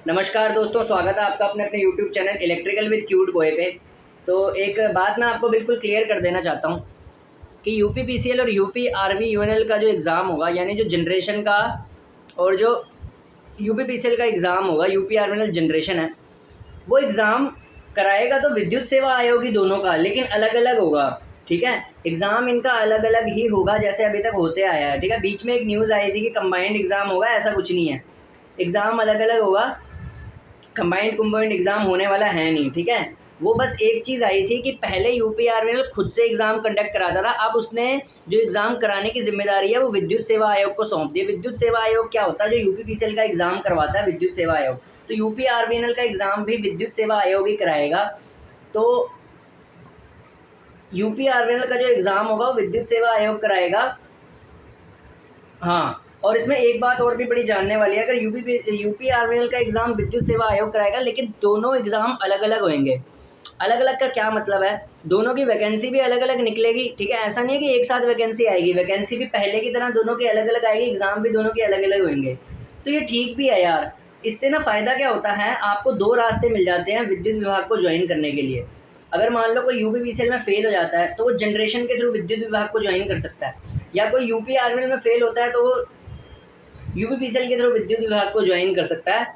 नमस्कार दोस्तों, स्वागत है आपका अपने अपने YouTube channel electrical with cute boy पे। तो एक बात मैं आपको बिल्कुल क्लियर कर देना चाहता हूँ कि यूपी पीसीएल और यूपी आरवी यूएनएल का जो एग्ज़ाम होगा, यानी जो जनरेशन का और जो यूपी पीसीएल का एग्ज़ाम होगा, यूपी आरवीएनएल जनरेशन है, वो एग्ज़ाम कराएगा तो विद्युत सेवा आयोग ही दोनों का, लेकिन अलग अलग होगा। ठीक है, एग्ज़ाम इनका अलग अलग ही होगा जैसे अभी तक होते आया है। ठीक है, बीच में एक न्यूज़ आई थी कि कंबाइंड एग्ज़ाम होगा, ऐसा कुछ नहीं है। एग्ज़ाम अलग अलग होगा, कंबाइंड एग्ज़ाम होने वाला है नहीं। ठीक है, वो बस एक चीज़ आई थी कि पहले यूपीआरवीएल खुद से एग्ज़ाम कंडक्ट कराता था, अब उसने जो एग्ज़ाम कराने की जिम्मेदारी है वो विद्युत सेवा आयोग को सौंप दी। विद्युत सेवा आयोग क्या होता है? जो यूपीपीसीएल का एग्ज़ाम करवाता है विद्युत सेवा आयोग, तो यूपीआरवीएल का एग्ज़ाम भी विद्युत सेवा आयोग ही कराएगा। तो यूपीआरवीएल का जो एग्ज़ाम होगा वो विद्युत सेवा आयोग कराएगा। हाँ, और इसमें एक बात और भी बड़ी जानने वाली है, अगर यूपीआरवीएल का एग्ज़ाम विद्युत सेवा आयोग कराएगा, लेकिन दोनों एग्ज़ाम अलग अलग होंगे। अलग अलग का क्या मतलब है? दोनों की वैकेंसी भी अलग अलग निकलेगी। ठीक है, ऐसा नहीं है कि एक साथ वैकेंसी आएगी, वैकेंसी भी पहले की तरह दोनों की अलग अलग आएगी, एग्ज़ाम भी दोनों के अलग अलग होंगे। तो ये ठीक भी है यार। इससे ना फ़ायदा क्या होता है, आपको दो रास्ते मिल जाते हैं विद्युत विभाग को ज्वाइन करने के लिए। अगर मान लो कोई यूपीपीसीएल में फ़ेल हो जाता है तो वो जनरेशन के थ्रू विद्युत विभाग को ज्वाइन कर सकता है, या कोई यूपीआरवीएल में फ़ेल होता है तो वो यूपीपीसीएल के थ्रू विद्युत विभाग को ज्वाइन कर सकता है।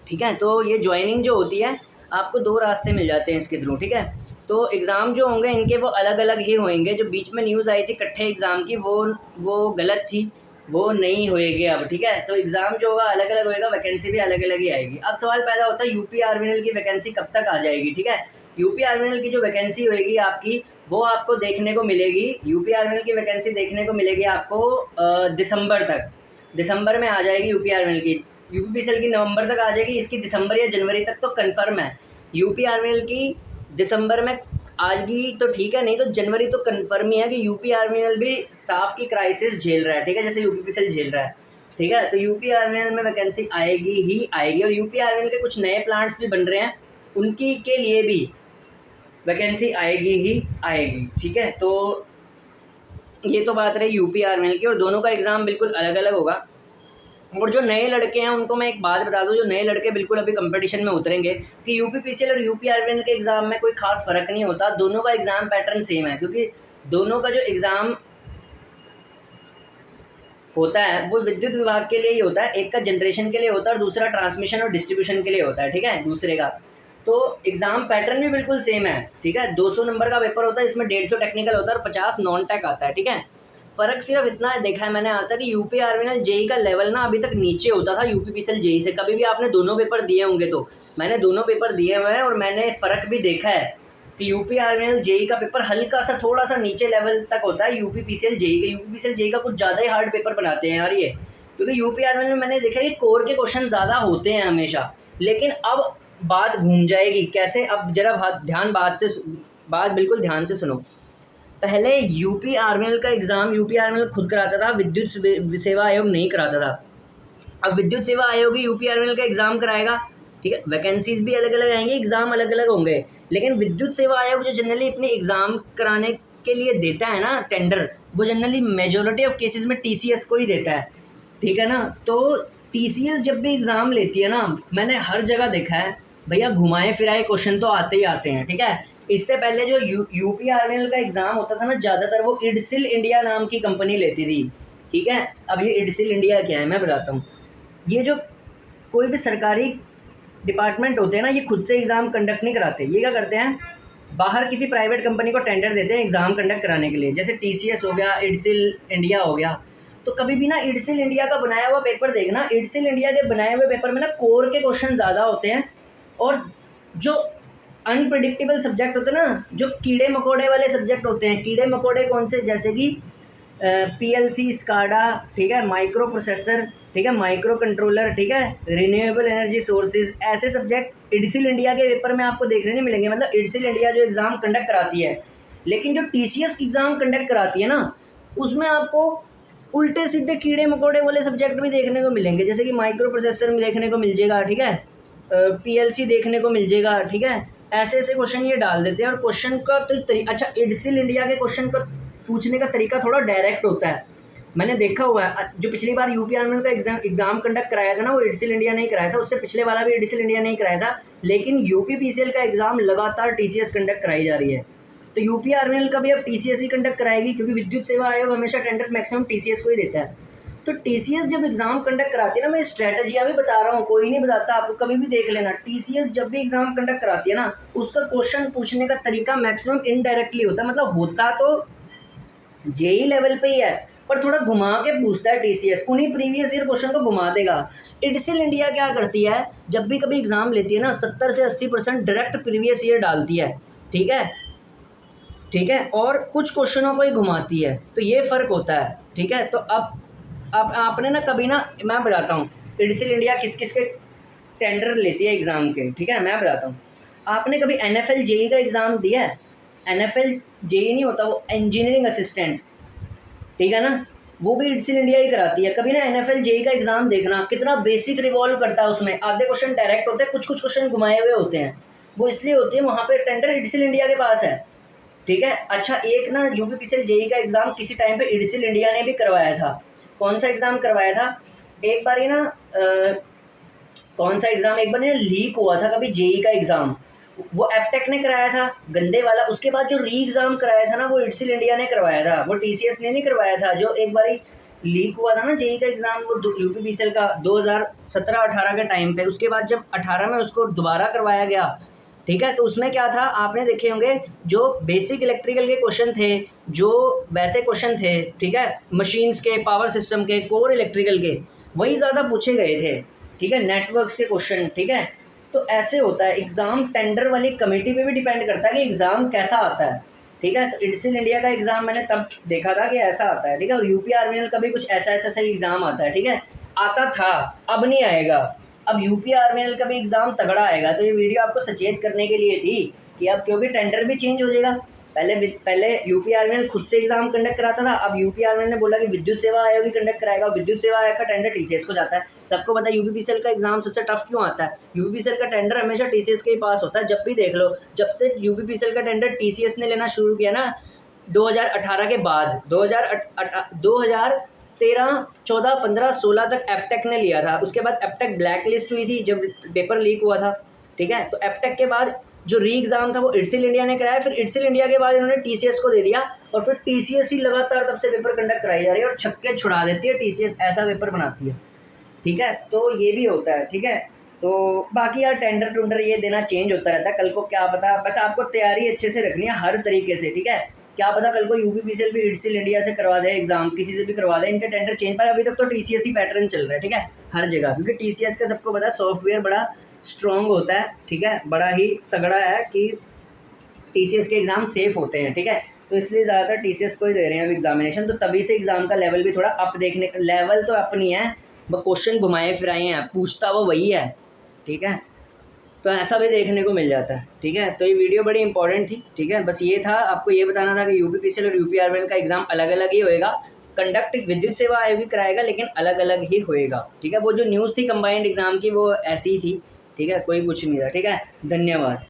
ठीक है, तो ये ज्वाइनिंग जो होती है, आपको दो रास्ते मिल जाते हैं इसके थ्रू। ठीक है, तो एग्ज़ाम जो होंगे इनके वो अलग अलग ही होंगे। जो बीच में न्यूज़ आई थी इकट्ठे एग्ज़ाम की, वो गलत थी, वो नहीं होएगी अब। ठीक है, तो एग्ज़ाम जो होगा अलग अलग होएगा, वैकेंसी भी अलग अलग ही आएगी। अब सवाल पैदा होता है यूपी आरवीएनएल की वैकेंसी कब तक आ जाएगी। ठीक है, यूपी आरवीएनएल की जो वैकेंसी होएगी आपकी, वो आपको देखने को मिलेगी। यूपी आरवीएनएल की वैकेंसी देखने को मिलेगी आपको दिसंबर तक। दिसंबर में आ जाएगी यूपी आरवीएनएल की। यूपीपीसीएल की नवंबर तक आ जाएगी, इसकी दिसंबर या जनवरी तक तो कंफर्म है। यूपी आरवीएनएल की दिसंबर में आएगी तो ठीक है, नहीं तो जनवरी तो कंफर्म ही है कि यूपी आरवीएनएल भी स्टाफ की क्राइसिस झेल रहा है। ठीक है, जैसे यूपीपीसीएल झेल रहा है। ठीक है, तो यूपी आरवीएनएल में वैकेंसी आएगी ही आएगी, और यूपी आरवीएनएल के कुछ नए प्लांट्स भी बन रहे हैं, उनकी के लिए भी वैकेंसी आएगी ही आएगी। ठीक है, तो ये तो बात रही यूपी आरवीएनएल की, और दोनों का एग्ज़ाम बिल्कुल अलग अलग होगा। और जो नए लड़के हैं उनको मैं एक बात बता दूं, जो नए लड़के बिल्कुल अभी कंपटीशन में उतरेंगे, कि यूपीपीसीएल और यूपीआरवीएनएल के एग्ज़ाम में कोई खास फ़र्क नहीं होता, दोनों का एग्ज़ाम पैटर्न सेम है। क्योंकि दोनों का जो एग्ज़ाम होता है वो विद्युत विभाग के लिए ही होता है। एक का जनरेशन के लिए होता है और दूसरा ट्रांसमिशन और डिस्ट्रीब्यूशन के लिए होता है। ठीक है, दूसरे का तो एग्ज़ाम पैटर्न भी बिल्कुल सेम है। ठीक है, 200 नंबर का पेपर होता है, इसमें 150 टेक्निकल होता है और 50 नॉन टेक आता है। ठीक है, फ़र्क सिर्फ इतना देखा है मैंने आज तक कि यूपी आरवीएनएल जेई का लेवल ना अभी तक नीचे होता था यूपीपीसीएल जेई से। कभी भी आपने दोनों पेपर दिए होंगे, तो मैंने दोनों पेपर दिए हुए हैं और मैंने फ़र्क भी देखा है कि यूपी आरवीएनएल जेई का पेपर हल्का सा थोड़ा सा नीचे लेवल तक होता है यूपीपीसीएल जेई का। यूपीपीसीएल जेई का कुछ ज़्यादा ही हार्ड पेपर बनाते हैं यार ये, क्योंकि यूपी आरवीएनएल में मैंने देखा है कि कोर के क्वेश्चन ज़्यादा होते हैं हमेशा। लेकिन अब बात घूम जाएगी कैसे, अब जरा बात बिल्कुल ध्यान से सुनो। पहले यूपी आरवीएनएल का एग्ज़ाम यूपी आरवीएनएल खुद कराता था, विद्युत सेवा आयोग नहीं कराता था। अब विद्युत सेवा आयोग ही यूपी आरवीएनएल का एग्ज़ाम कराएगा। ठीक है, वैकेंसीज भी अलग अलग आएंगी, एग्ज़ाम अलग अलग होंगे, लेकिन विद्युत सेवा आयोग जो जनरली अपने एग्ज़ाम कराने के लिए देता है ना टेंडर, वो जनरली मेजोरिटी ऑफ केसेस में टीसीएस को ही देता है। ठीक है ना, तो टीसीएस जब भी एग्ज़ाम लेती है ना, मैंने हर जगह देखा है भैया, घुमाए फिराए क्वेश्चन तो आते ही आते हैं। ठीक है, इससे पहले जो यूपी आरवीएनएल का एग्ज़ाम होता था ना, ज़्यादातर वो इडसिल इंडिया नाम की कंपनी लेती थी। ठीक है, अब ये इडसिल इंडिया क्या है मैं बताता हूँ। ये जो कोई भी सरकारी डिपार्टमेंट होते हैं ना, ये खुद से एग्ज़ाम कंडक्ट नहीं कराते। ये क्या करते हैं, बाहर किसी प्राइवेट कंपनी को टेंडर देते हैं एग्ज़ाम कंडक्ट कराने के लिए, जैसे टीसीएस हो गया, इडसिल इंडिया हो गया। तो कभी भी ना इडसिल इंडिया का बनाया हुआ पेपर देखना, इडसिल इंडिया के बनाए हुए पेपर में ना कोर के क्वेश्चन ज़्यादा होते हैं, और जो अनप्रिडिक्टेबल सब्जेक्ट होते हैं ना, जो कीड़े मकोड़े वाले सब्जेक्ट होते हैं, कीड़े मकोड़े कौन से, जैसे कि पीएलसी, स्काडा, ठीक है, माइक्रो प्रोसेसर, ठीक है, माइक्रो कंट्रोलर, ठीक है, रिन्यूएबल एनर्जी सोर्सेज, ऐसे सब्जेक्ट इडसिल इंडिया के पेपर में आपको देखने नहीं मिलेंगे। मतलब इडसिल इंडिया जो एग्ज़ाम कंडक्ट कराती है, लेकिन जो टीसीएस एग्ज़ाम कंडक्ट कराती है ना, उसमें आपको उल्टे सीधे कीड़े मकोड़े वाले सब्जेक्ट भी देखने को मिलेंगे, जैसे कि माइक्रो प्रोसेसर में देखने को मिल जाएगा। ठीक है, पीएलसी देखने को मिल जाएगा। ठीक है, ऐसे ऐसे क्वेश्चन ये डाल देते हैं, और क्वेश्चन का तो अच्छा, इडसिल इंडिया के क्वेश्चन का पूछने का तरीका थोड़ा डायरेक्ट होता है। मैंने देखा हुआ है, जो पिछली बार यूपी आर्मी का एग्जाम कंडक्ट कराया था ना, वो एडीसीएल इंडिया ने ही कराया था, उससे पिछले वाला भी एडीसीएल इंडिया ने ही कराया था, लेकिन यूपी पीसीएल का एग्जाम लगातार टीसीएस कंडक्ट कराई जा रही है। तो यूपी आर्मी का भी अब टीसीएस ही कंडक्ट कराएगी, क्योंकि विद्युत सेवा आयोग हमेशा टेंडर मैक्सिमम टीसीएस को ही देता है। तो टीसीएस जब एग्जाम कंडक्ट कराती है ना, मैं स्ट्रेटजियाँ भी बता रहा हूँ, कोई नहीं बताता, आपको कभी भी देख लेना। टीसीएस जब भी एग्जाम कंडक्ट कराती है ना, उसका क्वेश्चन पूछने का तरीका मैक्सिमम इनडायरेक्टली होता है, मतलब होता तो जेई लेवल पे ही है, पर थोड़ा घुमा के पूछता है टीसीएस, उन्हीं प्रीवियस ईयर क्वेश्चन को घुमा देगा। एडीसीएल इंडिया क्या करती है, जब भी कभी एग्जाम लेती है ना, 70 से 80% डायरेक्ट प्रीवियस ईयर डालती है, ठीक है, ठीक है, और कुछ क्वेश्चनों को ही घुमाती है, तो ये फ़र्क होता है, ठीक है। तो अब आपने ना कभी ना, मैं बताता हूँ एडीसीएल इंडिया किस किस के टेंडर लेती है एग्ज़ाम के, ठीक है, मैं बताता हूँ। आपने कभी एनएफएल जेई का एग्ज़ाम दिया है? एनएफएल जेई नहीं होता, वो इंजीनियरिंग असिस्टेंट, ठीक है ना, वो भी एडीसीएल इंडिया ही कराती है। कभी ना एनएफएल जेई का एग्ज़ाम देखना, कितना बेसिक रिवॉल्व करता है उसमें, आधे क्वेश्चन डायरेक्ट होते हैं, कुछ कुछ क्वेश्चन घुमाए हुए होते हैं, वो इसलिए होती है, वहाँ पे टेंडर एडीसीएल इंडिया के पास है, ठीक है। अच्छा, एक ना यूपीपीसीएल जेई का एग्ज़ाम किसी टाइम पे एडीसीएल इंडिया ने भी करवाया था। कौन सा एग्ज़ाम करवाया था? एक बार ही ना कौन सा एग्ज़ाम एक बार ना लीक हुआ था कभी जेई का एग्ज़ाम, वो एपटेक ने कराया था गंदे वाला। उसके बाद जो री एग्ज़ाम कराया था ना, वो एडीसीएल इंडिया ने करवाया था, वो टीसीएस ने नहीं करवाया था। जो एक बार लीक हुआ था ना जेई का एग्ज़ाम, वो यूपीपीसीएल का 2017-18 के टाइम पे, उसके बाद जब 18 में उसको दोबारा करवाया गया, ठीक है, तो उसमें क्या था, आपने देखे होंगे, जो बेसिक इलेक्ट्रिकल के क्वेश्चन थे, जो वैसे क्वेश्चन थे, ठीक है, मशीन्स के, पावर सिस्टम के, कोर इलेक्ट्रिकल के, वही ज़्यादा पूछे गए थे, ठीक है, नेटवर्क्स के क्वेश्चन, ठीक है। तो ऐसे होता है, एग्ज़ाम टेंडर वाली कमेटी पे भी डिपेंड करता है कि एग्ज़ाम कैसा आता है, ठीक है। तो एडीसीएल इंडिया का एग्ज़ाम मैंने तब देखा था कि ऐसा आता है, ठीक है, और यूपी आर्मीएल का भी कुछ ऐसा ऐसा सही एग्ज़ाम आता है, ठीक है, आता था, अब नहीं आएगा। अब यूपी आर्मीएल का भी एग्ज़ाम तगड़ा आएगा। तो ये वीडियो आपको सचेत करने के लिए थी कि अब क्योंकि टेंडर भी चेंज हो जाएगा, पहले यूपी आर्मीएल खुद से एग्ज़ाम कंडक्ट कराता था, अब यूपी आर्मीएल ने बोला कि विद्युत सेवा आयोग ही कंडक्ट कराएगा, विद्युत सेवा आयोग का टेंडर टीसीएस को जाता है। सबको पता है यूपीपीसीएल का एग्ज़ाम सबसे टफ क्यों आता है, यूपीपीसीएल का टेंडर हमेशा टीसीएस के ही पास होता है। जब भी देख लो, जब से यूपीपीसीएल का टेंडर टीसीएस ने लेना शुरू किया ना, 2018 के बाद, 2013, 14, 15, 16 तक एपटेक ने लिया था। उसके बाद एपटेक ब्लैक लिस्ट हुई थी जब पेपर लीक हुआ था, ठीक है। तो एपटेक के बाद जो री एग्ज़ाम था वो एडीसीएल इंडिया ने कराया, फिर एडीसीएल इंडिया के बाद इन्होंने टीसीएस को दे दिया, और फिर टीसीएस ही लगातार तब से पेपर कंडक्ट कराई जा रही है, और छक्के छुड़ा देती है टीसीएस, ऐसा पेपर बनाती है, ठीक है। तो ये भी होता है, ठीक है। तो बाकी यार टेंडर टुंडर ये देना चेंज होता रहता है, कल को क्या पता, बस आपको तैयारी अच्छे से रखनी है हर तरीके से, ठीक है। क्या पता कल को यूपीपीसीएल भी एडीसीएल इंडिया से करवा दे एग्जाम, किसी से भी करवा दे, इनके टेंडर चेंज पर। अभी तक तो टीसीएस ही पैटर्न चल रहा है, ठीक है, हर जगह, क्योंकि टीसीएस का सबको पता है सॉफ्टवेयर बड़ा स्ट्रॉन्ग होता है, ठीक है, बड़ा ही तगड़ा है कि टीसीएस के एग्ज़ाम सेफ होते हैं, ठीक है। तो इसलिए ज़्यादातर टीसीएस को ही दे रहे हैं अब एग्जामिनेशन, तो तभी से एग्ज़ाम का लेवल भी थोड़ा अप देखने, लेवल तो अप नहीं है, वो क्वेश्चन घुमाए फिराए हैं, पूछता वो वही है, ठीक है। तो ऐसा भी देखने को मिल जाता है, ठीक है। तो ये वीडियो बड़ी इंपॉर्टेंट थी, ठीक है, बस ये था आपको ये बताना था कि यूपीपीसीएल और यूपी आर्मीएल का एग्ज़ाम अलग अलग ही होएगा, कंडक्ट विद्युत सेवा आयोग भी कराएगा, लेकिन अलग अलग ही होएगा, ठीक है। वो जो न्यूज़ थी कंबाइंड एग्ज़ाम की, वो ऐसी ही थी, ठीक है, कोई कुछ नहीं था, ठीक है। धन्यवाद।